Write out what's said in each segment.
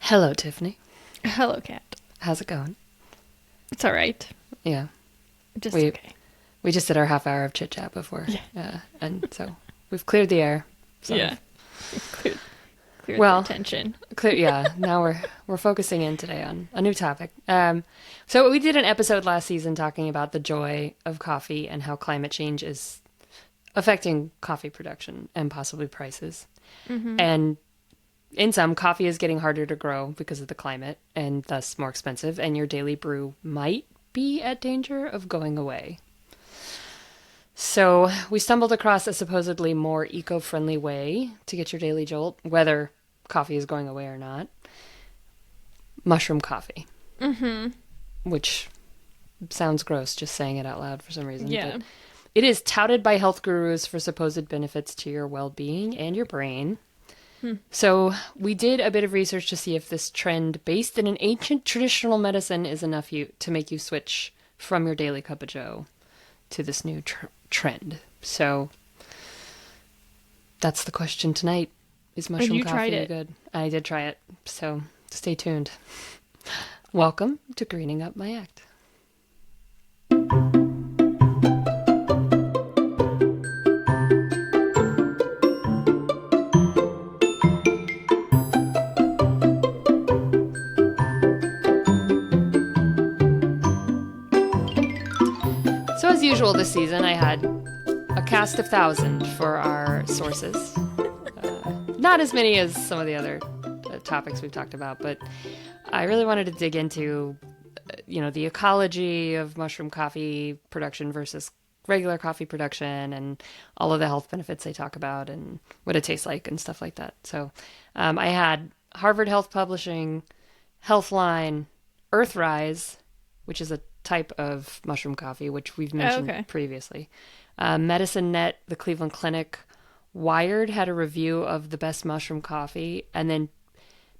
Hello, Tiffany. Hello, Kat. How's it going? It's all right. Yeah, Just we okay. we just did our half hour of chit chat before, Yeah. and so we've cleared the air. Sort Yeah. of. Clear the Well, attention. clear. Yeah. Now we're focusing in today on a new topic. So we did an episode last season talking about the joy of coffee and how climate change is affecting coffee production and possibly prices. Mm-hmm. And in some, coffee is getting harder to grow because of the climate and thus more expensive, and your daily brew might be at danger of going away. So we stumbled across a supposedly more eco-friendly way to get your daily jolt, whether coffee is going away or not. Mushroom coffee, Mm-hmm. which sounds gross just saying it out loud for some reason. Yeah. But it is touted by health gurus for supposed benefits to your well-being and your brain. So we did a bit of research to see if this trend, based in an ancient traditional medicine, is enough to make you switch from your daily cup of joe to this new trend. So that's the question tonight. Is And mushroom you tried coffee it. good? I did try it, so stay tuned. Welcome to Greening Up My Act. So as usual this season, I had a cast of 1,000 for our sources. Not as many as some of the other topics we've talked about, but I really wanted to dig into, the ecology of mushroom coffee production versus regular coffee production and all of the health benefits they talk about and what it tastes like and stuff like that. So I had Harvard Health Publishing, Healthline, Earthrise, which is a type of mushroom coffee, which we've Oh, mentioned okay. previously. Medicine Net, the Cleveland Clinic, Wired had a review of the best mushroom coffee, and then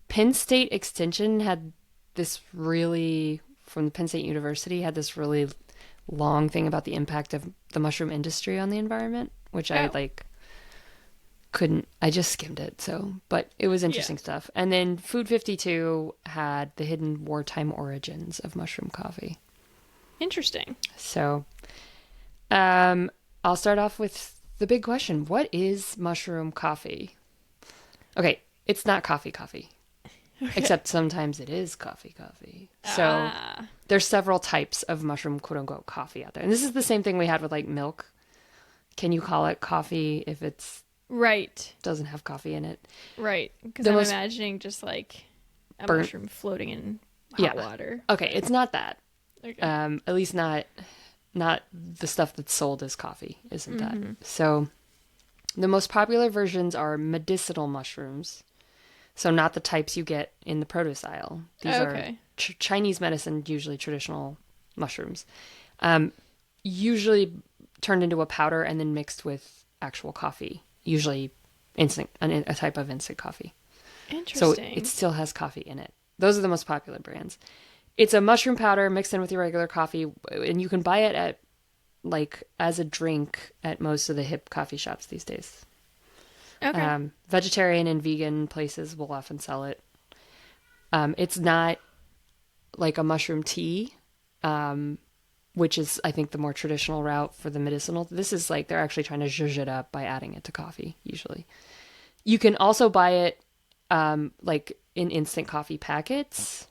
Penn State Extension had this really, from the Penn State University, had this really long thing about the impact of the mushroom industry on the environment, which I Oh. I just skimmed it. So, but it was Yeah. interesting stuff. And then Food 52 had the hidden wartime origins of mushroom coffee. Interesting. So, I'll start off with the big question. What is mushroom coffee? Okay, it's not coffee, except sometimes it is coffee. So Ah. there's several types of mushroom quote unquote coffee out there. And this is the same thing we had with like milk. Can you call it coffee if it's Right. doesn't have coffee in it? Right. Because The I'm most imagining just like a burnt, mushroom floating in yeah. hot water. Okay, it's not that. Okay. At least not the stuff that's sold as coffee isn't that. So the most popular versions are medicinal mushrooms. So not the types you get in the produce aisle. These are Okay. Chinese medicine, usually traditional mushrooms. Usually turned into a powder and then mixed with actual coffee. Usually a type of instant coffee. So Interesting. it still has coffee in it. Those are the most popular brands. It's a mushroom powder mixed in with your regular coffee, and you can buy it at as a drink at most of the hip coffee shops these days. Okay. Vegetarian and vegan places will often sell it. It's not like a mushroom tea, which is, I think, the more traditional route for the medicinal. This is like they're actually trying to zhuzh it up by adding it to coffee, usually. You can also buy it like in instant coffee packets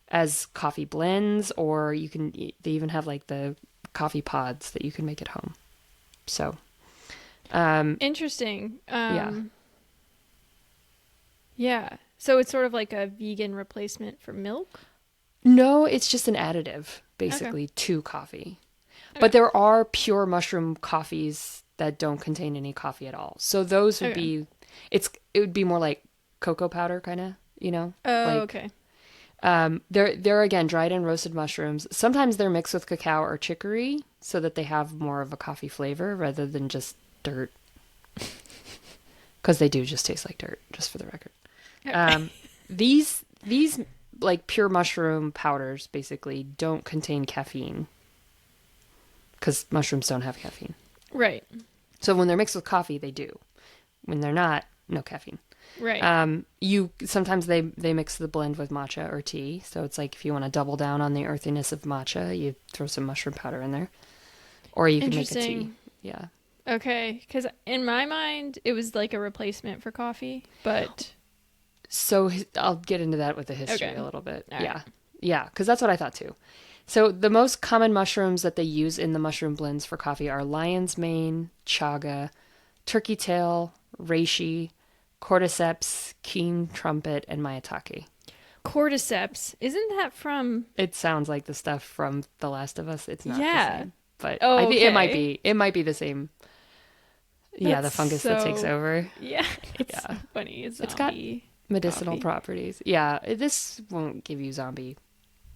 as coffee blends, or they even have like the coffee pods that you can make at home. So, Interesting. yeah. Yeah. So it's sort of like a vegan replacement for milk? No, it's just an additive, Okay. basically, to coffee. But Okay. there are pure mushroom coffees that don't contain any coffee at all. So those would Okay. be, it would be more like cocoa powder, kind of, Oh, like okay. they're again dried and roasted mushrooms. Sometimes they're mixed with cacao or chicory so that they have more of a coffee flavor rather than just dirt. Because they do just taste like dirt, just for the record. Okay. These like pure mushroom powders basically don't contain caffeine because mushrooms don't have caffeine. Right. So when they're mixed with coffee, they do. When they're not, no caffeine. Right. You sometimes they mix the blend with matcha or tea. So it's like if you want to double down on the earthiness of matcha, you throw some mushroom powder in there. Or you can make a tea. Interesting. Yeah. Okay, because in my mind, it was like a replacement for coffee, but So I'll get into that with the history Okay. a little bit. All Yeah. right. Yeah, because that's what I thought too. So the most common mushrooms that they use in the mushroom blends for coffee are lion's mane, chaga, turkey tail, reishi, cordyceps, keen trumpet, and maitake. cordyceps, isn't that from? It sounds like the stuff from The Last of Us. It's not the Yeah. same, but Oh, I think it might okay. be. It might be the same. Yeah, the That's fungus that takes so- over. Yeah, it's Yeah. funny. It's It's got zombie Medicinal coffee. properties. Yeah, this won't give you zombie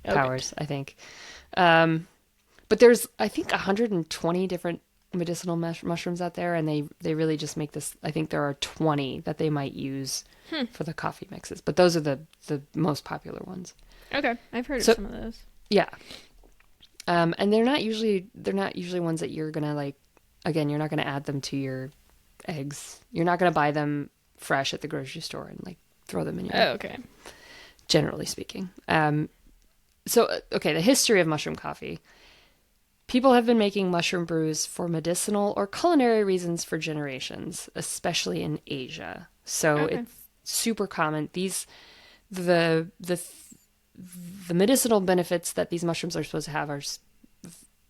Oh, powers, I think. But there's, I think, 120 different medicinal mushrooms out there, and they really just make this. I think there are 20 that they might use for the coffee mixes, but those are the most popular ones. good. Okay, I've heard So- of some of those. Yeah, and they're not usually ones that you're gonna like. Again, you're not gonna add them to your eggs. You're not gonna buy them fresh at the grocery store and like throw them in your. Oh, okay. Generally speaking. Okay, the history of mushroom coffee. People have been making mushroom brews for medicinal or culinary reasons for generations, especially in Asia. So Okay. it's super common. The medicinal benefits that these mushrooms are supposed to have are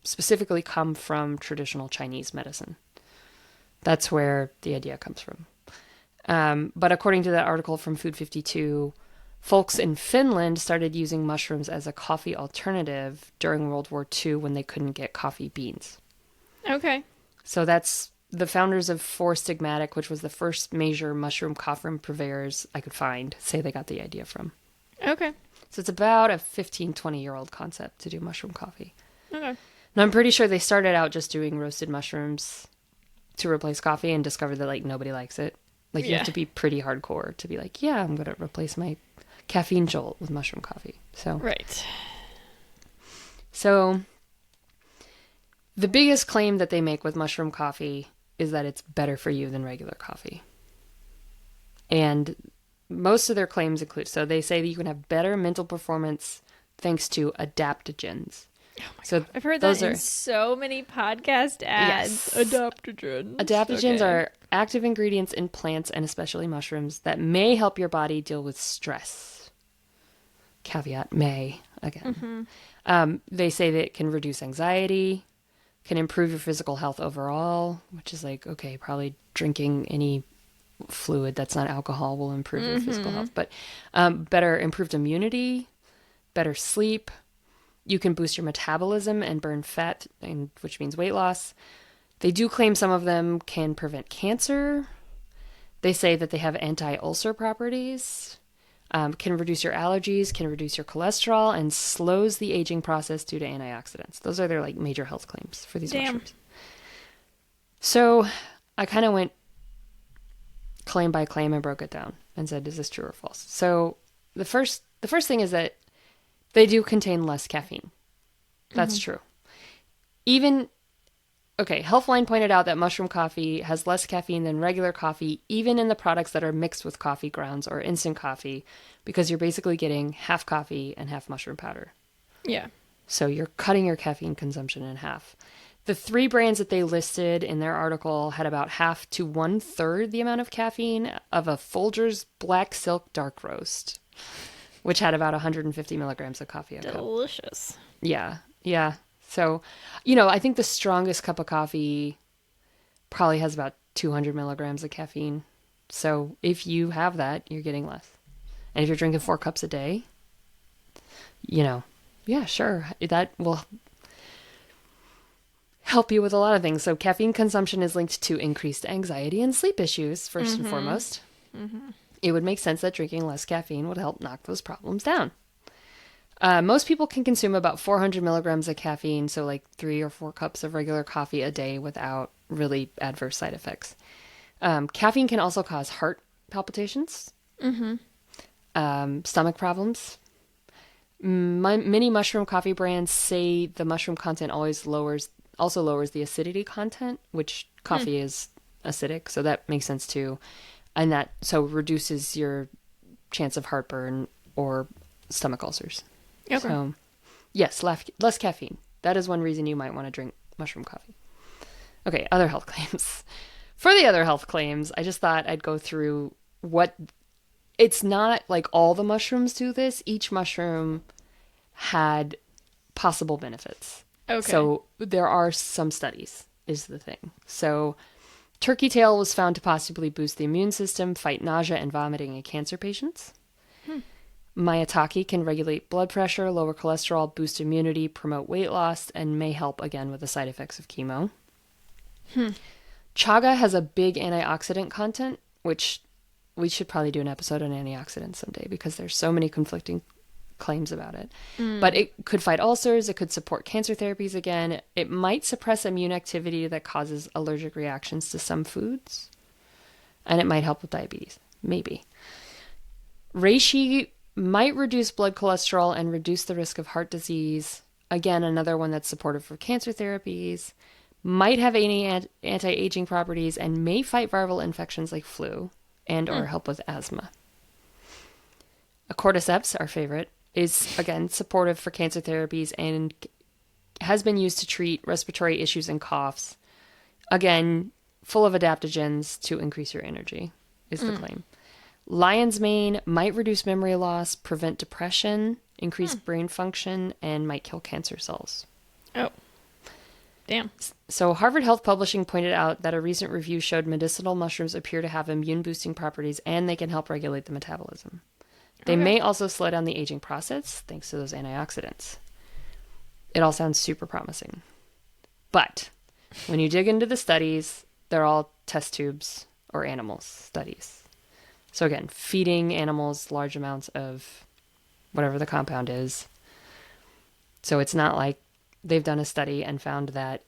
specifically come from traditional Chinese medicine. That's where the idea comes from. But according to that article from Food 52, folks in Finland started using mushrooms as a coffee alternative during World War II when they couldn't get coffee beans. Okay. So that's the founders of Four Stigmatic, which was the first major mushroom coffee purveyors I could find, say they got the idea from. Okay. So it's about a 15, 20-year-old concept to do mushroom coffee. Okay. And I'm pretty sure they started out just doing roasted mushrooms to replace coffee and discovered that like nobody likes it. Like you Yeah. have to be pretty hardcore to be like, yeah, I'm going to replace my caffeine jolt with mushroom coffee. Right. So the biggest claim that they make with mushroom coffee is that it's better for you than regular coffee. And most of their claims include, so they say that you can have better mental performance thanks to adaptogens. So I've heard those that in are so many podcast ads. Yes. Adaptogens. adaptogens Okay. are active ingredients in plants and especially mushrooms that may help your body deal with stress. Caveat, may, again. They say that it can reduce anxiety, can improve your physical health overall, which is like, okay, probably drinking any fluid that's not alcohol will improve your physical health. But better improved immunity, better sleep. You can boost your metabolism and burn fat, which means weight loss. They do claim some of them can prevent cancer. They say that they have anti-ulcer properties, can reduce your allergies, can reduce your cholesterol, and slows the aging process due to antioxidants. Those are their like major health claims for these Damn. mushrooms. So I kind of went claim by claim and broke it down and said, is this true or false? So the first thing is that they do contain less caffeine. That's true. Healthline pointed out that mushroom coffee has less caffeine than regular coffee, even in the products that are mixed with coffee grounds or instant coffee, because you're basically getting half coffee and half mushroom powder. Yeah. So you're cutting your caffeine consumption in half. The 3 brands that they listed in their article had about half to 1/3 the amount of caffeine of a Folgers Black Silk Dark Roast, which had about 150 milligrams of coffee a cup. Delicious. Yeah. So, I think the strongest cup of coffee probably has about 200 milligrams of caffeine. So if you have that, you're getting less. And if you're drinking 4 cups a day, yeah, sure. That will help you with a lot of things. So caffeine consumption is linked to increased anxiety and sleep issues, first and foremost. It would make sense that drinking less caffeine would help knock those problems down. Most people can consume about 400 milligrams of caffeine, so like 3 or 4 cups of regular coffee a day without really adverse side effects. Caffeine can also cause heart palpitations, stomach problems. Many mushroom coffee brands say the mushroom content also lowers the acidity content, which coffee is acidic, so that makes sense too. And that so reduces your chance of heartburn or stomach ulcers. Okay. So, yes, less caffeine. That is one reason you might want to drink mushroom coffee. Okay, other health claims. For the other health claims, I just thought I'd go through what... It's not like all the mushrooms do this. Each mushroom had possible benefits. Okay. So there are some studies, is the thing. So turkey tail was found to possibly boost the immune system, fight nausea and vomiting in cancer patients. Maitake can regulate blood pressure, lower cholesterol, boost immunity, promote weight loss, and may help again with the side effects of chemo. Chaga has a big antioxidant content, which we should probably do an episode on antioxidants someday because there's so many conflicting claims about it. But it could fight ulcers, it could support cancer therapies again, it might suppress immune activity that causes allergic reactions to some foods, and it might help with diabetes. Maybe. Reishi might reduce blood cholesterol and reduce the risk of heart disease. Again, another one that's supportive for cancer therapies. Might have any anti-aging properties and may fight viral infections like flu and or help with asthma. Cordyceps, our favorite, is again supportive for cancer therapies and has been used to treat respiratory issues and coughs. Again, full of adaptogens to increase your energy is the claim. Lion's mane might reduce memory loss, prevent depression, increase brain function, and might kill cancer cells. Oh. Damn. So Harvard Health Publishing pointed out that a recent review showed medicinal mushrooms appear to have immune-boosting properties and they can help regulate the metabolism. They may also slow down the aging process thanks to those antioxidants. It all sounds super promising. But when you dig into the studies, they're all test tubes or animals studies. So again, feeding animals large amounts of whatever the compound is. So it's not like they've done a study and found that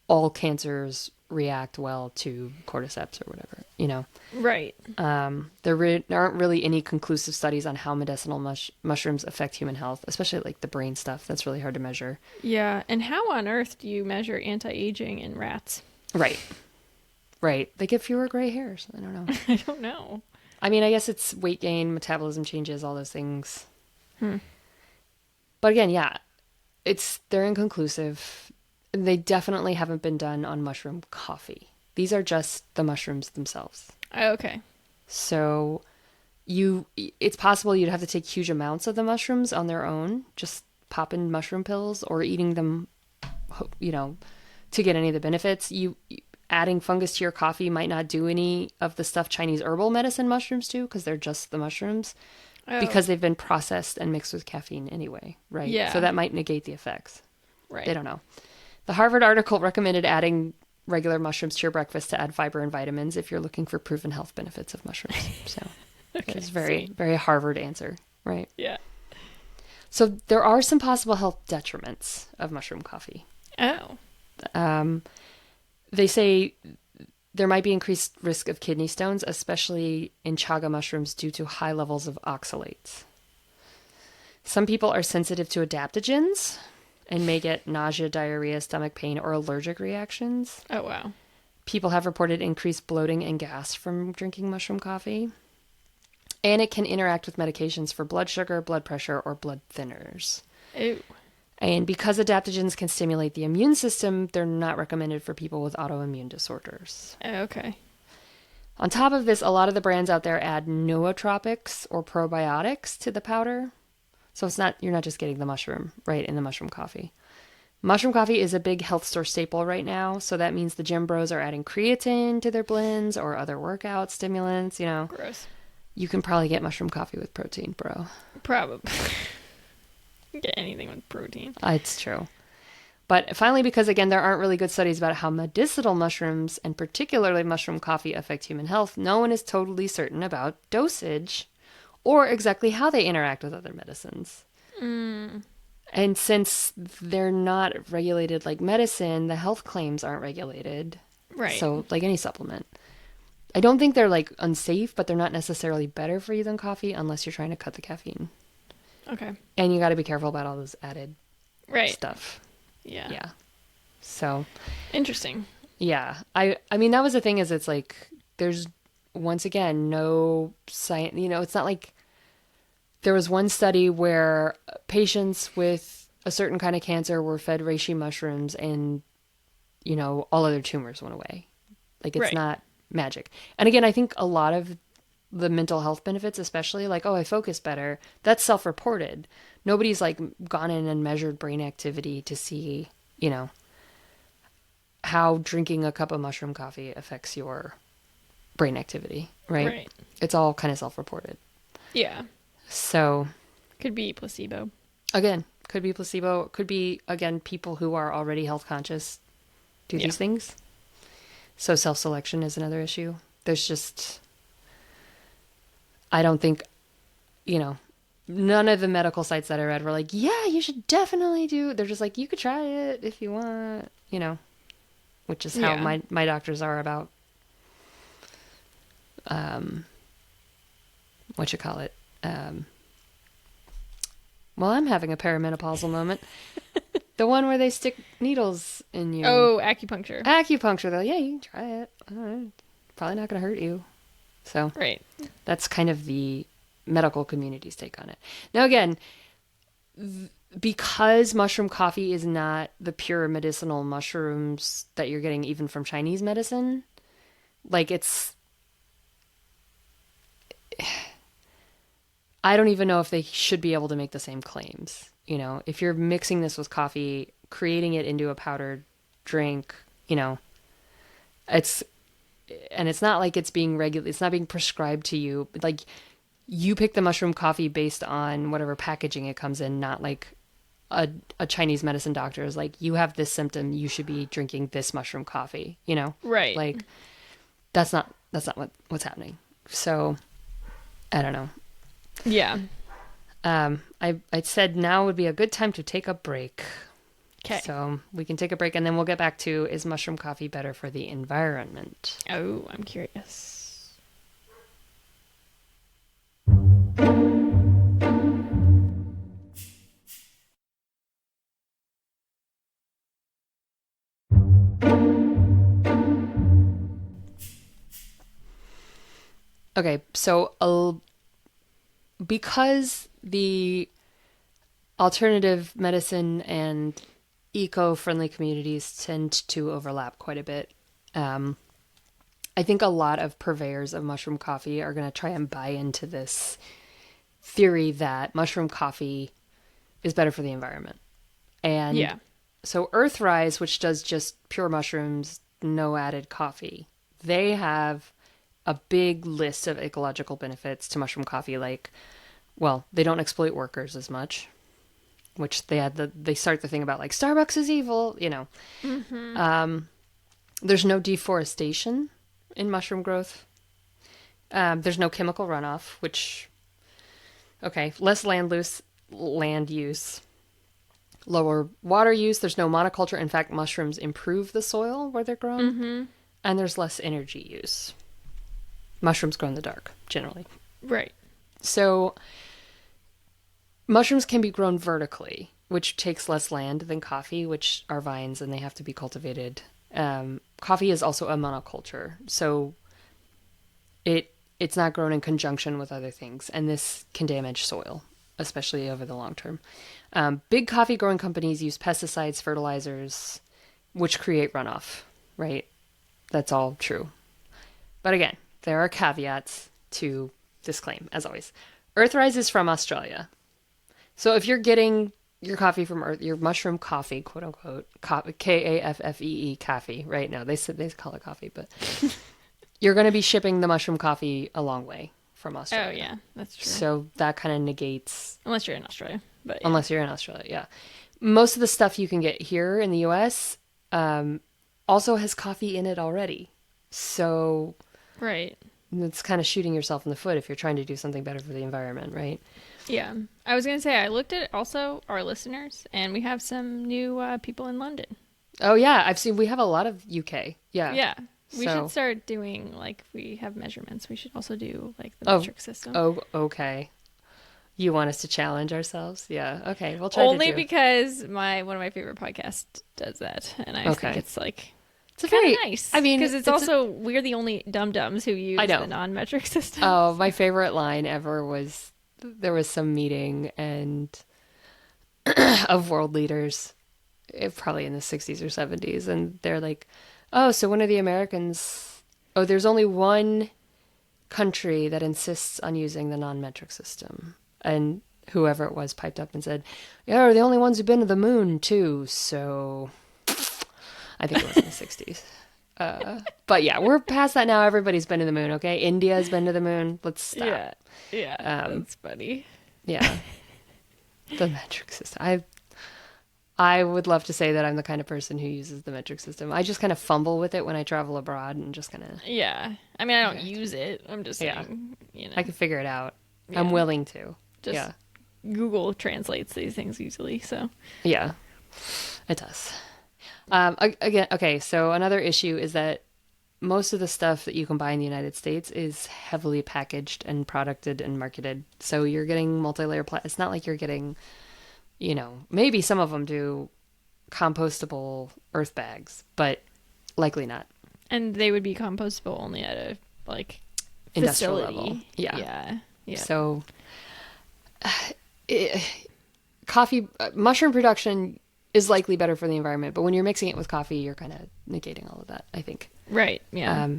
all cancers react well to cordyceps or whatever, you know. Right. There aren't really any conclusive studies on how medicinal mushrooms affect human health, especially like the brain stuff. That's really hard to measure. Yeah. And how on earth do you measure anti-aging in rats? Right. Right. They get fewer gray hairs. I don't know. I don't know. I mean, I guess it's weight gain, metabolism changes, all those things. But again, yeah, they're inconclusive. They definitely haven't been done on mushroom coffee. These are just the mushrooms themselves. Okay. So it's possible you'd have to take huge amounts of the mushrooms on their own, just popping mushroom pills or eating them, you know, to get any of the benefits. Adding fungus to your coffee might not do any of the stuff Chinese herbal medicine mushrooms do because they're just the mushrooms because they've been processed and mixed with caffeine anyway, right? Yeah. So that might negate the effects. Right. They don't know. The Harvard article recommended adding regular mushrooms to your breakfast to add fiber and vitamins if you're looking for proven health benefits of mushrooms. So it's very, very Harvard answer, right? Yeah. So there are some possible health detriments of mushroom coffee. Oh. They say there might be increased risk of kidney stones, especially in chaga mushrooms due to high levels of oxalates. Some people are sensitive to adaptogens and may get nausea, diarrhea, stomach pain, or allergic reactions. Oh, wow. People have reported increased bloating and gas from drinking mushroom coffee. And it can interact with medications for blood sugar, blood pressure, or blood thinners. Ew. And because adaptogens can stimulate the immune system, they're not recommended for people with autoimmune disorders. Okay. On top of this, a lot of the brands out there add nootropics or probiotics to the powder. So you're not just getting the mushroom right in the mushroom coffee. Mushroom coffee is a big health store staple right now. So that means the gym bros are adding creatine to their blends or other workout stimulants, you know. Gross. You can probably get mushroom coffee with protein, bro. Probably. Get anything with protein. It's true. But finally, because again, there aren't really good studies about how medicinal mushrooms and particularly mushroom coffee affect human health, no one is totally certain about dosage or exactly how they interact with other medicines. And since they're not regulated like medicine, the health claims aren't regulated. Right. So like any supplement. I don't think they're like unsafe, but they're not necessarily better for you than coffee unless you're trying to cut the caffeine. Okay. And you got to be careful about all this added stuff. Yeah. Yeah. So interesting. yeah. I mean, that was the thing is it's like there's once again, no science, it's not like there was one study where patients with a certain kind of cancer were fed reishi mushrooms and, all other tumors went away. Like it's Right. not magic. And again, I think a lot of the mental health benefits, especially like, oh, I focus better, that's self-reported. Nobody's like gone in and measured brain activity to see, how drinking a cup of mushroom coffee affects your brain activity, right? Right. It's all kind of self-reported. Yeah. So Could be placebo. again, could be placebo, could be again people who are already health conscious do Yeah. these things. So self-selection is another issue. There's just, I don't think, none of the medical sites that I read were like, yeah, you should definitely do. They're just like, you could try it if you want, which is how Yeah. my doctors are about, what you call it. Well, I'm having a perimenopausal moment. The one where they stick needles in you. Oh, acupuncture. Acupuncture, though. Yeah, you can try it. Probably not going to hurt you. So Right. that's kind of the medical community's take on it. Now, again, because mushroom coffee is not the pure medicinal mushrooms that you're getting even from Chinese medicine, like I don't even know if they should be able to make the same claims. If you're mixing this with coffee, creating it into a powdered drink, it's not like it's being it's not being prescribed to you. Like you pick the mushroom coffee based on whatever packaging it comes in, not like a Chinese medicine doctor is like, you have this symptom, you should be drinking this mushroom coffee, Right. Like that's not what's happening. So I don't know. Yeah. I said now would be a good time to take a break. Okay. So we can take a break and then we'll get back to, is mushroom coffee better for the environment? Oh, I'm curious. Okay, so because the alternative medicine and eco-friendly communities tend to overlap quite a bit, I think a lot of purveyors of mushroom coffee are going to try and buy into this theory that mushroom coffee is better for the environment. And Yeah. so Earthrise, which does just pure mushrooms, no added coffee, they have a big list of ecological benefits to mushroom coffee. Like, well, they don't exploit workers as much, which they start the thing about like Starbucks is evil, There's no deforestation in mushroom growth. There's no chemical runoff, which, okay, less land use, lower water use. There's no monoculture. In fact, mushrooms improve the soil where they're grown, and there's less energy use. Mushrooms grow in the dark, generally. Right. So mushrooms can be grown vertically, which takes less land than coffee, which are vines and they have to be cultivated. Coffee is also a monoculture, so it's not grown in conjunction with other things, and this can damage soil, especially over the long term. Big coffee growing companies use pesticides, fertilizers, which create runoff, right? That's all true. But again, there are caveats to this claim, as always. Earthrise is from Australia. So if you're getting your coffee from Earth, your mushroom coffee, quote unquote, Kaffee, coffee, right? No, they call it coffee, but you're going to be shipping the mushroom coffee a long way from Australia. Oh, yeah. That's true. So that kind of negates... Unless you're in Australia. But yeah. Unless you're in Australia, yeah. Most of the stuff you can get here in the U.S. Also has coffee in it already. So... Right. It's kind of shooting yourself in the foot if you're trying to do something better for the environment, right? Yeah. I was going to say, I looked at also our listeners, and we have some new people in London. Oh, yeah. I've seen, we have a lot of UK. Yeah. Yeah. We So- should start doing, like, we have measurements. We should also do, like, the metric system. Oh, okay. You want us to challenge ourselves? Yeah. Okay. We'll try Only to do. because one of my favorite podcasts does that. And I Okay. think it's, like, It's a kind very of nice. I mean, because it's also we're the only dum-dums who use I know. the non-metric system. Oh, my favorite line ever was there was some meeting and of world leaders, probably in the 60s or 70s, and they're like, "Oh, so when are the Americans? Oh, there's only one country that insists on using the non-metric system." And whoever it was piped up and said, "Yeah, we're the only ones who've been to the moon too." So I think it was in the 60s. But yeah, we're past that now. Everybody's been to the moon, okay? India has been to the moon. Let's stop. Yeah, that's funny. Yeah. The metric system. I would love to say that I'm the kind of person who uses the metric system. I just kind of fumble with it when I travel abroad and just kind of... Yeah. I mean, I don't use it. I'm just saying, I can figure it out. Yeah. I'm willing to. Just Google translates these things easily, so. Yeah, it does. Again, okay, so another issue is that most of the stuff that you can buy in the United States is heavily packaged and producted and marketed. So you're getting multi-layer It's not like you're getting, maybe some of them do compostable earth bags, but likely not. And they would be compostable only at a, Industrial facility. level. Yeah. So mushroom production is likely better for the environment, but when you're mixing it with coffee, you're kind of negating all of that, I think. Right, yeah.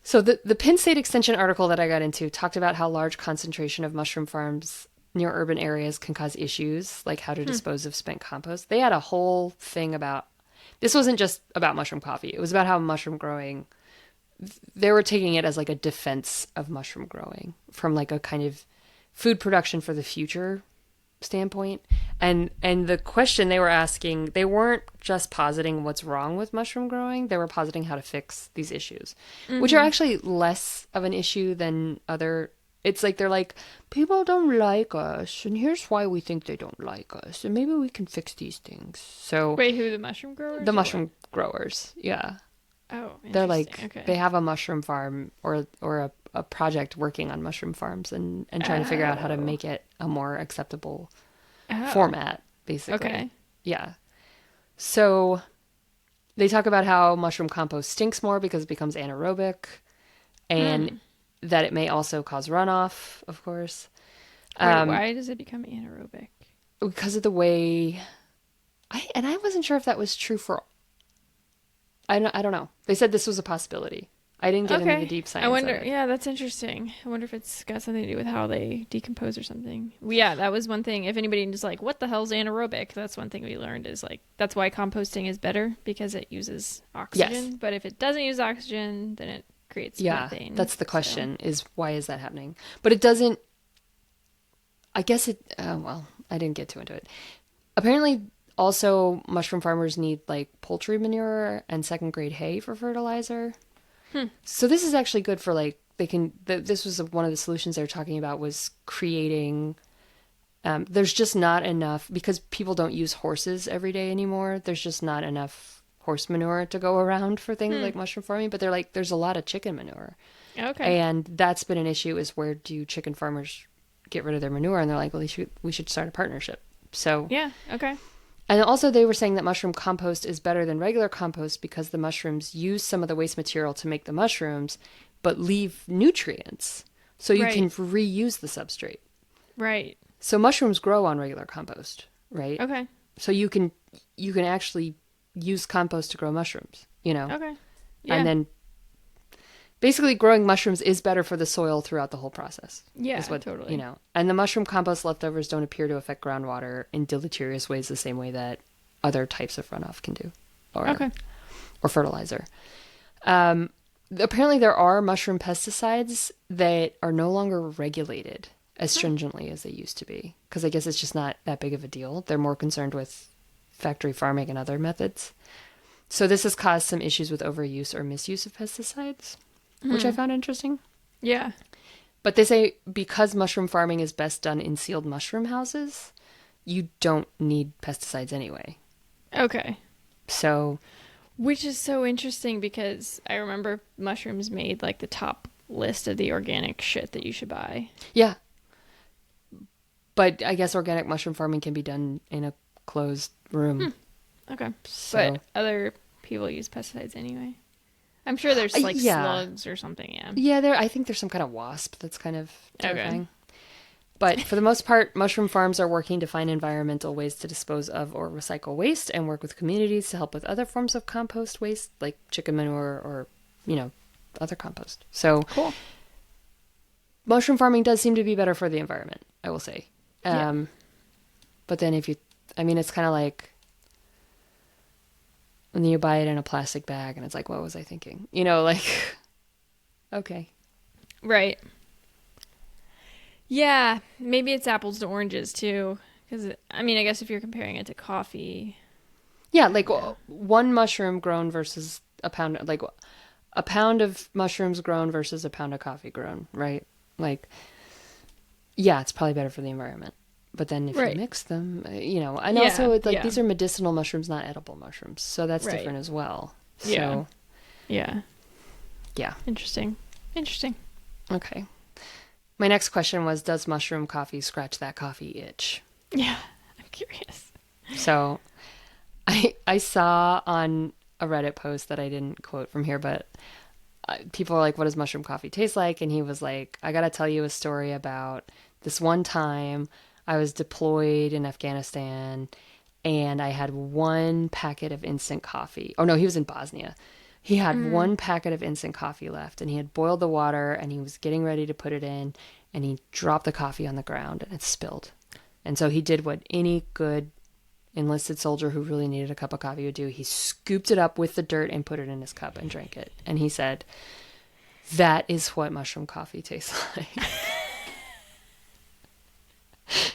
So the Penn State Extension article that I got into talked about how large concentration of mushroom farms near urban areas can cause issues, like how to dispose of spent compost. They had a whole thing about, this wasn't just about mushroom coffee. It was about how mushroom growing, they were taking it as like a defense of mushroom growing from like a kind of food production for the future standpoint. And the question they were asking, they weren't just positing what's wrong with mushroom growing, they were positing how to fix these issues, which are actually less of an issue than other. It's like they're like, people don't like us, and here's why we think they don't like us, and maybe we can fix these things. So wait, who, the mushroom growers? The mushroom growers, yeah. Oh, they're like, okay. They have a mushroom farm or a project working on mushroom farms and trying to figure out how to make it a more acceptable format, basically. Okay. Yeah. So they talk about how mushroom compost stinks more because it becomes anaerobic, and that it may also cause runoff, of course. Wait, why does it become anaerobic? Because of the way... I wasn't sure if that was true for... I don't know. They said this was a possibility. I didn't get into the deep science. I wonder. of it. Yeah, that's interesting. I wonder if it's got something to do with how they decompose or something. Yeah, that was one thing. If anybody is like, what the hell's anaerobic? That's one thing we learned is like, that's why composting is better because it uses oxygen. Yes. But if it doesn't use oxygen, then it creates methane. That's the question is why is that happening? But it doesn't, I guess it, well, I didn't get too into it. Apparently also mushroom farmers need like poultry manure and second grade hay for fertilizer. So this is actually good for like, this was one of the solutions they were talking about was creating, there's just not enough, because people don't use horses every day anymore. There's just not enough horse manure to go around for things like mushroom farming, but they're like, there's a lot of chicken manure. Okay. And that's been an issue is where do chicken farmers get rid of their manure? And they're like, well, we should start a partnership. So yeah. Okay. And also they were saying that mushroom compost is better than regular compost because the mushrooms use some of the waste material to make the mushrooms, but leave nutrients. So you can reuse the substrate. Right. So mushrooms grow on regular compost, right? Okay. So you can actually use compost to grow mushrooms, Okay. Yeah. And then basically growing mushrooms is better for the soil throughout the whole process. Yeah, totally. And the mushroom compost leftovers don't appear to affect groundwater in deleterious ways the same way that other types of runoff can do. Or fertilizer. Apparently there are mushroom pesticides that are no longer regulated as stringently as they used to be. Because I guess it's just not that big of a deal. They're more concerned with factory farming and other methods. So this has caused some issues with overuse or misuse of pesticides. Which I found interesting. Yeah. But they say because mushroom farming is best done in sealed mushroom houses, you don't need pesticides anyway. Okay. So. Which is so interesting because I remember mushrooms made like the top list of the organic shit that you should buy. Yeah. But I guess organic mushroom farming can be done in a closed room. Okay. So. But other people use pesticides anyway. I'm sure there's like slugs or something. Yeah. Yeah, I think there's some kind of wasp that's kind of terrifying. Okay. But for the most part, mushroom farms are working to find environmental ways to dispose of or recycle waste and work with communities to help with other forms of compost waste, like chicken manure or, other compost. So cool. Mushroom farming does seem to be better for the environment, I will say. Yeah. But then it's kind of like when you buy it in a plastic bag and it's like, what was I thinking? Okay. Right. Yeah, maybe it's apples to oranges too. Because, I guess if you're comparing it to coffee. Yeah, like one mushroom grown versus a pound, like a pound of mushrooms grown versus a pound of coffee grown, right? Like, yeah, it's probably better for the environment. But then if you mix them, and also it's like these are medicinal mushrooms, not edible mushrooms. So that's different as well. So, yeah. Interesting. Okay. My next question was, does mushroom coffee scratch that coffee itch? Yeah, I'm curious. So I saw on a Reddit post that I didn't quote from here, but people are like, what does mushroom coffee taste like? And he was like, I got to tell you a story about this one time I was deployed in Afghanistan and I had one packet of instant coffee. Oh no, he was in Bosnia. He had one packet of instant coffee left and he had boiled the water and he was getting ready to put it in and he dropped the coffee on the ground and it spilled. And so he did what any good enlisted soldier who really needed a cup of coffee would do. He scooped it up with the dirt and put it in his cup and drank it. And he said, that is what mushroom coffee tastes like.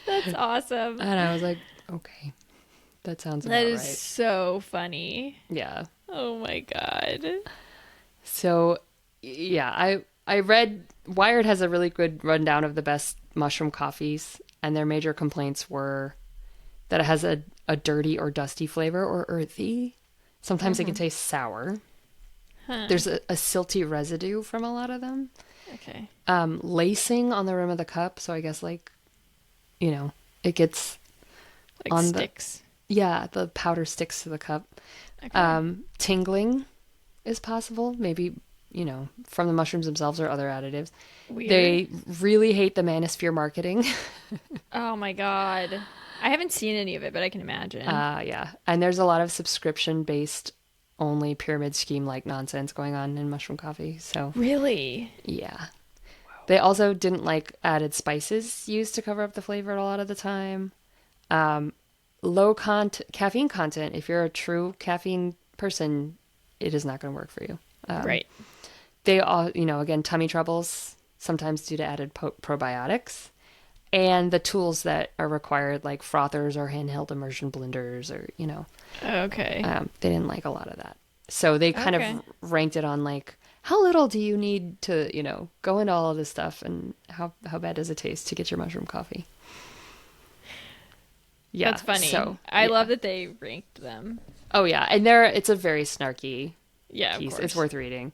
That's awesome. And I was like, okay, that sounds about right. That is so funny. Yeah. Oh my God. So, yeah, I read Wired has a really good rundown of the best mushroom coffees, and their major complaints were that it has a dirty or dusty flavor or earthy. Sometimes it can taste sour. Huh. There's a silty residue from a lot of them. Okay. Lacing on the rim of the cup, so I guess it gets like on sticks. The powder sticks to the cup. Okay. Tingling is possible. Maybe, from the mushrooms themselves or other additives. Weird. They really hate the manosphere marketing. Oh my God. I haven't seen any of it, but I can imagine. Yeah. And there's a lot of subscription-based only pyramid scheme-like nonsense going on in mushroom coffee. So really? Yeah. Wow. They also didn't like added spices used to cover up the flavor a lot of the time. Low caffeine content, if you're a true caffeine person, it is not going to work for you. Right. They all, again, tummy troubles, sometimes due to added probiotics, and the tools that are required, like frothers or handheld immersion blenders or, Okay. They didn't like a lot of that. So they kind of ranked it on like, how little do you need to, go into all of this stuff and how bad does it taste to get your mushroom coffee? Yeah, that's funny. So, I love that they ranked them. Oh yeah, and it's a very snarky piece. Of course. It's worth reading.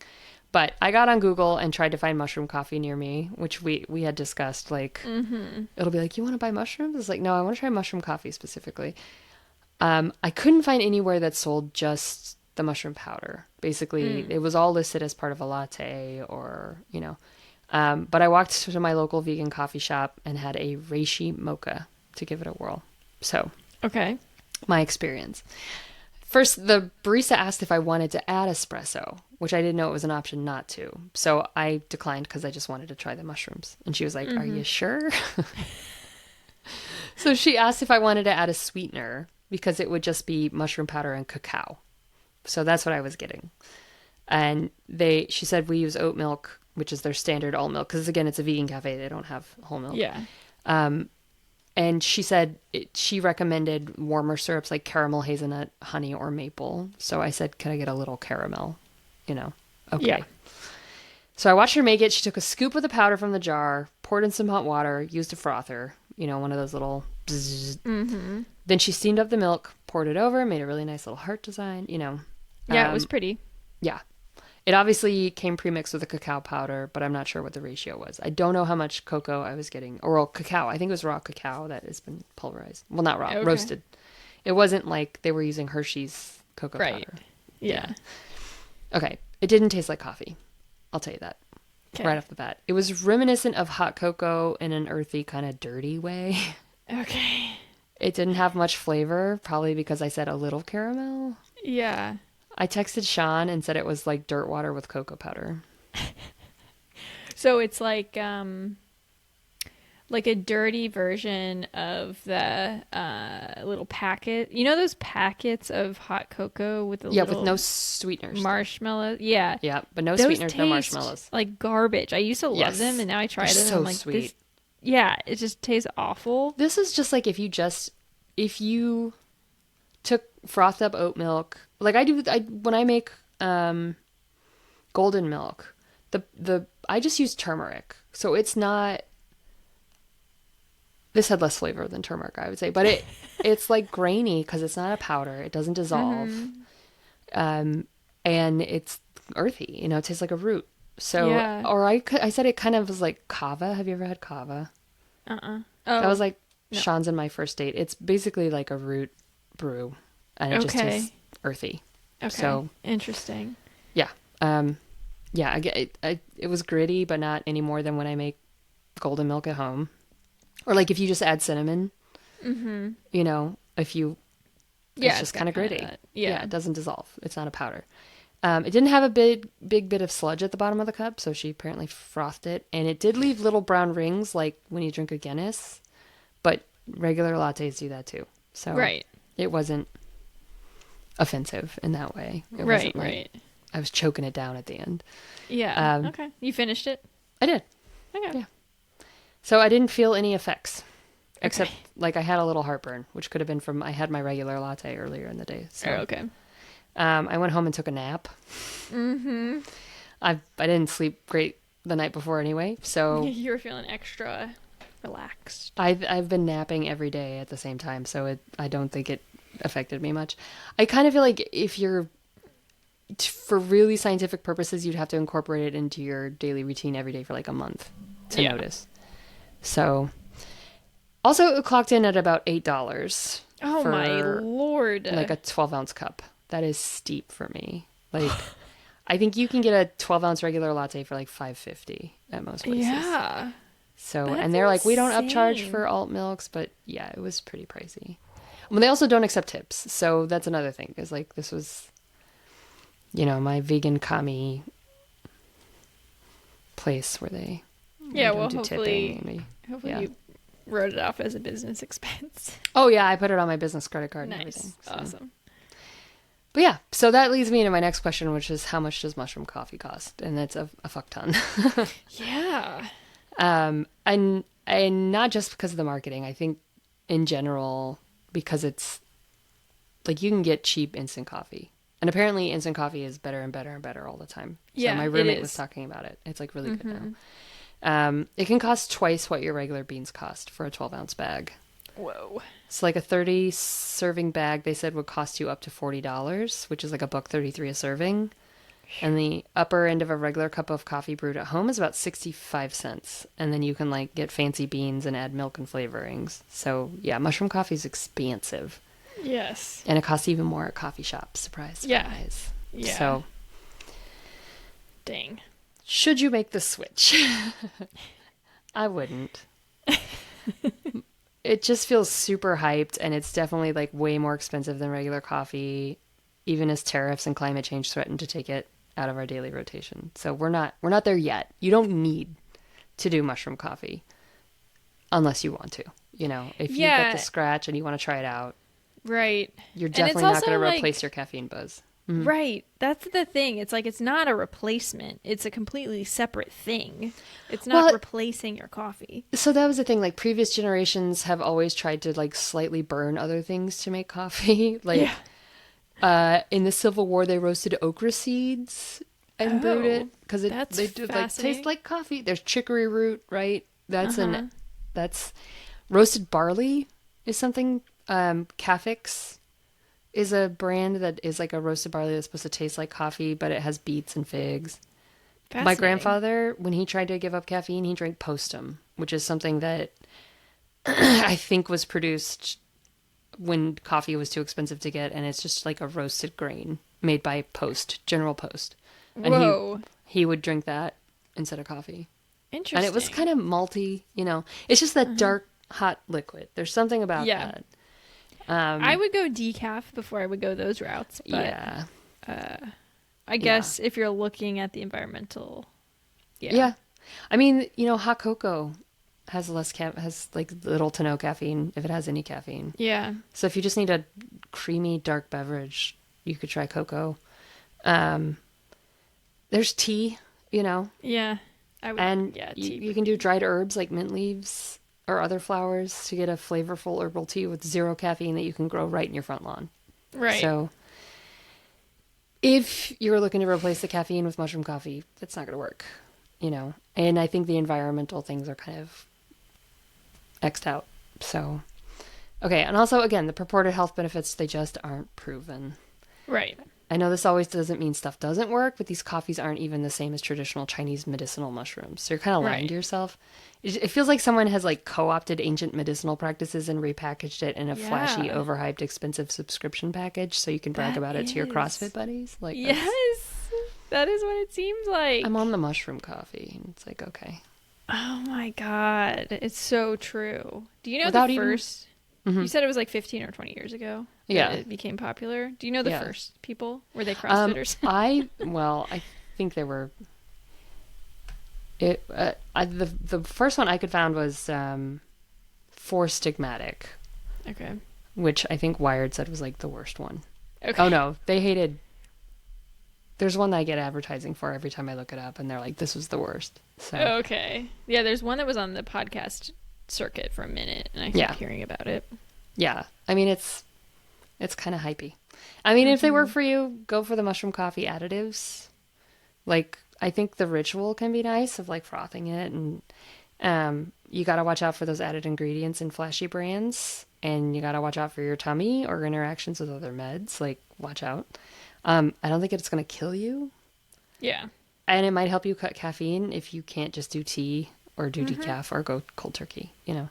But I got on Google and tried to find mushroom coffee near me, which we had discussed. Like, it'll be like, you want to buy mushrooms? It's like, no, I want to try mushroom coffee specifically. I couldn't find anywhere that sold just the mushroom powder. Basically, it was all listed as part of a latte or, But I walked to my local vegan coffee shop and had a reishi mocha to give it a whirl. So, my experience. First, the barista asked if I wanted to add espresso, which I didn't know it was an option not to. So I declined because I just wanted to try the mushrooms. And she was like, are you sure? So she asked if I wanted to add a sweetener because it would just be mushroom powder and cacao. So that's what I was getting. And she said we use oat milk, which is their standard alt milk. Because again, it's a vegan cafe. They don't have whole milk. Yeah. And she said she recommended warmer syrups like caramel, hazelnut, honey, or maple. So I said, can I get a little caramel? Okay. Yeah. So I watched her make it. She took a scoop of the powder from the jar, poured in some hot water, used a frother, one of those little bzzz. Then she steamed up the milk, poured it over, made a really nice little heart design, Yeah, it was pretty. Yeah. It obviously came pre-mixed with the cacao powder, but I'm not sure what the ratio was. I don't know how much cocoa I was getting. Or cacao. I think it was raw cacao that has been pulverized. Well, not raw, roasted. It wasn't like they were using Hershey's cocoa powder. Yeah. Okay. It didn't taste like coffee. I'll tell you that Okay. right off the bat. It was reminiscent of hot cocoa in an earthy, kind of dirty way. Okay. It didn't have much flavor, probably because I said a little caramel. Yeah. I texted Sean and said it was like dirt water with cocoa powder. So it's like a dirty version of the little packet. You know those packets of hot cocoa with the Yeah, little with no sweeteners. marshmallows? Yeah. Yeah, but no Those sweeteners, no taste marshmallows. like garbage. I used to love Yes. them, and now I tried They're it, and so I'm like, sweet. this. Yeah, it just tastes awful. This is just like if you took frothed up oat milk, like when I make golden milk, I just use turmeric. So it's not, this had less flavor than turmeric, I would say, but it's like grainy because it's not a powder. It doesn't dissolve. And it's earthy, it tastes like a root. So, Yeah. or I said it kind of was like kava. Have you ever had kava? Oh, That was like no. Sean's and my first date. It's basically like a root brew, and it just Okay. tastes earthy. okay. So Interesting. yeah, yeah. I get it was gritty, but not any more than when I make golden milk at home, or like if you just add cinnamon. Mm-hmm. If you, Yeah, it's just kind of gritty. Yeah. It doesn't dissolve. It's not a powder. It didn't have a big bit of sludge at the bottom of the cup, so she apparently frothed it, and it did leave little brown rings like when you drink a Guinness, but regular lattes do that too. So Right. it wasn't offensive in that way. It Right. wasn't like Right. I was choking it down at the end. Yeah. Okay. You finished it. I did. Okay. Yeah. So I didn't feel any effects, except like I had a little heartburn, which could have been from I had my regular latte earlier in the day. So okay. I went home and took a nap. Mm-hmm. I didn't sleep great the night before anyway, so You were feeling extra relaxed. I've been napping every day at the same time, so I don't think it affected me much. I kind of feel like if you're for really scientific purposes, you'd have to incorporate it into your daily routine every day for like a month to notice. So also it clocked in at about $8. Oh for my lord. like a 12-ounce cup. That is steep for me. Like I think you can get a 12-ounce regular latte for like $5.50 at most places. Yeah. So, That's and they're like, we don't upcharge insane. for alt milks, but yeah, it was pretty pricey. Well, they also don't accept tips. So that's another thing. Is like, this was, my vegan commie place where they Yeah, don't well, do hopefully, tipping. hopefully you wrote it off as a business expense. Oh yeah, I put it on my business credit card and everything. Nice. So. Awesome. But yeah, so that leads me to my next question, which is how much does mushroom coffee cost? And that's a fuck ton. Yeah. And not just because of the marketing. I think in general, because it's like you can get cheap instant coffee. And apparently instant coffee is better and better and better all the time. Yeah, So my it roommate was is. talking about it. It's like really good now. It can cost twice what your regular beans cost for a 12-ounce bag. Whoa. So like a 30 serving bag, they said would cost you up to $40, which is like $1.33 a serving. And the upper end of a regular cup of coffee brewed at home is about 65 cents. And then you can like get fancy beans and add milk and flavorings. So yeah, mushroom coffee is expensive. Yes. And it costs even more at coffee shops. Surprise, surprise. Yeah. So Dang. should you make the switch? I wouldn't. It just feels super hyped, and it's definitely like way more expensive than regular coffee, even as tariffs and climate change threaten to take it out of our daily rotation. So we're not there yet. You don't need to do mushroom coffee unless you want to. If you get the scratch and you want to try it out, Right. you're And definitely it's not also, going to like- replace your caffeine buzz. Right. That's the thing. It's like it's not a replacement. It's a completely separate thing. It's not Well, replacing your coffee. So that was the thing. Like previous generations have always tried to like slightly burn other things to make coffee. Like in the Civil War, they roasted okra seeds and brewed it because that's they do like fascinating. taste like coffee. There's chicory root, right? That's roasted barley is something. Cafix is a brand that is like a roasted barley that's supposed to taste like coffee, but it has beets and figs. My Fascinating. grandfather, when he tried to give up caffeine, he drank postum, which is something that I think was produced when coffee was too expensive to get, and it's just like a roasted grain made by General Post. And Whoa. he would drink that instead of coffee. Interesting. And it was kind of malty, It's just that dark, hot liquid. There's something about that. I would go decaf before I would go those routes. But, yeah. I guess if you're looking at the environmental. Yeah. I mean, hot cocoa has has like little to no caffeine if it has any caffeine. Yeah. So if you just need a creamy, dark beverage, you could try cocoa. There's tea, Yeah. tea. You can do dried herbs like mint leaves or other flowers to get a flavorful herbal tea with zero caffeine that you can grow right in your front lawn. Right. So if you're looking to replace the caffeine with mushroom coffee, that's not going to work, And I think the environmental things are kind of X'd out. So, okay. And also, again, the purported health benefits, they just aren't proven. Right. I know this always doesn't mean stuff doesn't work, but these coffees aren't even the same as traditional Chinese medicinal mushrooms. So you're kind of lying to yourself. It feels like someone has like co-opted ancient medicinal practices and repackaged it in a flashy, overhyped, expensive subscription package so you can brag about it to your CrossFit buddies. Like, yes, that is what it seems like. I'm on the mushroom coffee, and it's like, okay. Oh my God, it's so true. Do you know Without the even- first? You said it was like 15 or 20 years ago. Yeah, it became popular. Do you know the first people? Were they CrossFitters? I think they were. The first one I could found was For Stigmatic. Okay. Which I think Wired said was like the worst one. Okay. Oh no, they hated. There's one that I get advertising for every time I look it up, and they're like, "This was the worst." So okay, yeah. There's one that was on the podcast circuit for a minute, and I keep hearing about it. Yeah, I mean it's kind of hypey. I mean, if they work for you, go for the mushroom coffee additives. Like, I think the ritual can be nice of like frothing it, and you got to watch out for those added ingredients in flashy brands, and you got to watch out for your tummy or interactions with other meds. Like, watch out. I don't think it's going to kill you. Yeah. And it might help you cut caffeine if you can't just do tea or do decaf or go cold turkey, Yeah.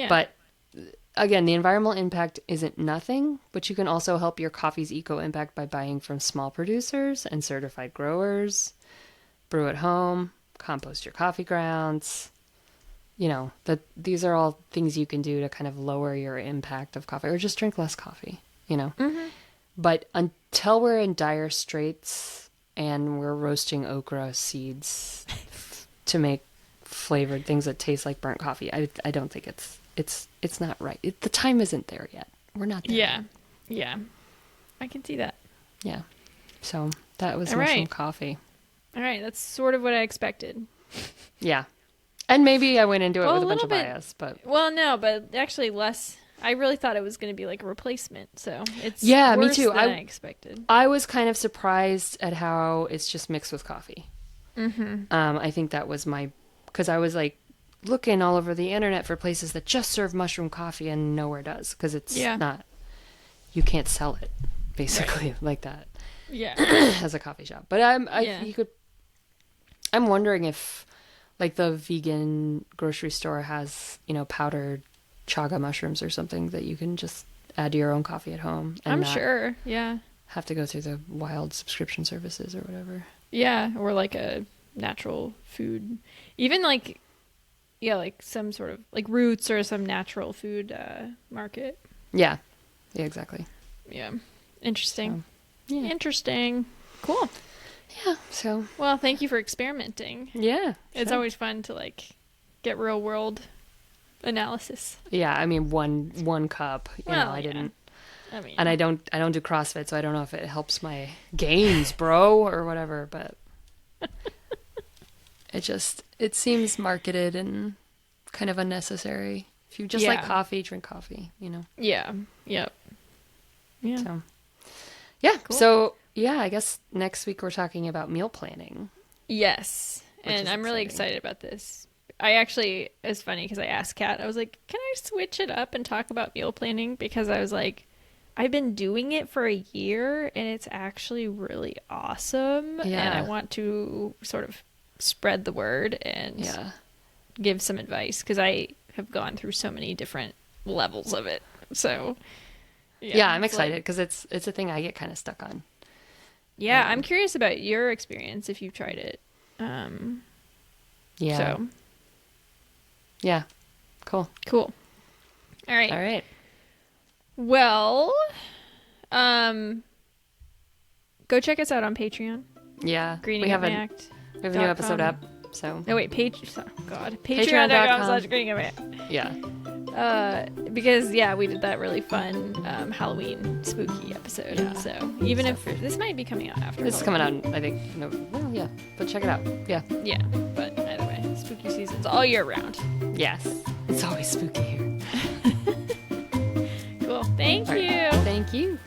But again, the environmental impact isn't nothing, but you can also help your coffee's eco impact by buying from small producers and certified growers, brew at home, compost your coffee grounds. These are all things you can do to kind of lower your impact of coffee, or just drink less coffee, But until we're in dire straits and we're roasting okra seeds to make flavored things that taste like burnt coffee, I don't think it's not right. The time isn't there yet. We're not there. Yeah. Yeah. I can see that. Yeah. So that was All mushroom right. coffee. All right. That's sort of what I expected. Yeah. And maybe I went into it Well, with a a bunch of little bit- bias, but Well, no, but actually less. I really thought it was going to be like a replacement, so it's me worse too. than I expected. I was kind of surprised at how it's just mixed with coffee. I think that was because I was like looking all over the internet for places that just serve mushroom coffee, and nowhere does, because it's not. You can't sell it basically like that. Yeah. As a coffee shop, but you could. I'm wondering if, like, the vegan grocery store has powdered chaga mushrooms or something that you can just add to your own coffee at home. And I'm not sure. Yeah. have to go through the wild subscription services or whatever. Yeah, or like a natural food, even like some sort of like Roots or some natural food market. Yeah, exactly. Yeah, interesting. Yeah. Interesting. Cool. Yeah. So Well, thank you for experimenting. yeah, It's sure. always fun to like get real world analysis. Yeah. I mean, one cup. I Yeah. didn't. I mean, And I don't do CrossFit, so I don't know if it helps my gains, bro, or whatever, but it seems marketed and kind of unnecessary. If you just like coffee, drink coffee, Yeah. Yep. Yeah. So, yeah. Cool. So, yeah, I guess next week we're talking about meal planning. Yes. Which And is I'm really exciting. excited about this. It's funny because I asked Kat, I was like, can I switch it up and talk about meal planning? Because I was like, I've been doing it for a year and it's actually really awesome. Yeah. And I want to sort of spread the word and give some advice because I have gone through so many different levels of it. So, Yeah, I'm it's like- excited because it's a thing I get kind of stuck on. Yeah, I'm curious about your experience if you've tried it. Yeah. So Yeah. Cool. cool. All right. All right. Well, go check us out on Patreon. Yeah. Greening we have Up a my Act. we have a new episode up. So No, wait, patreon.com/greeningup my act. yeah. Because we did that really fun Halloween spooky episode. Yeah. So even if this might be coming out after, This is coming out, I think. No, well, yeah. But check it out. Yeah. Yeah, but either way, spooky season's all year round. Yes. It's always spooky here. Cool. Thank All you. right. Thank you.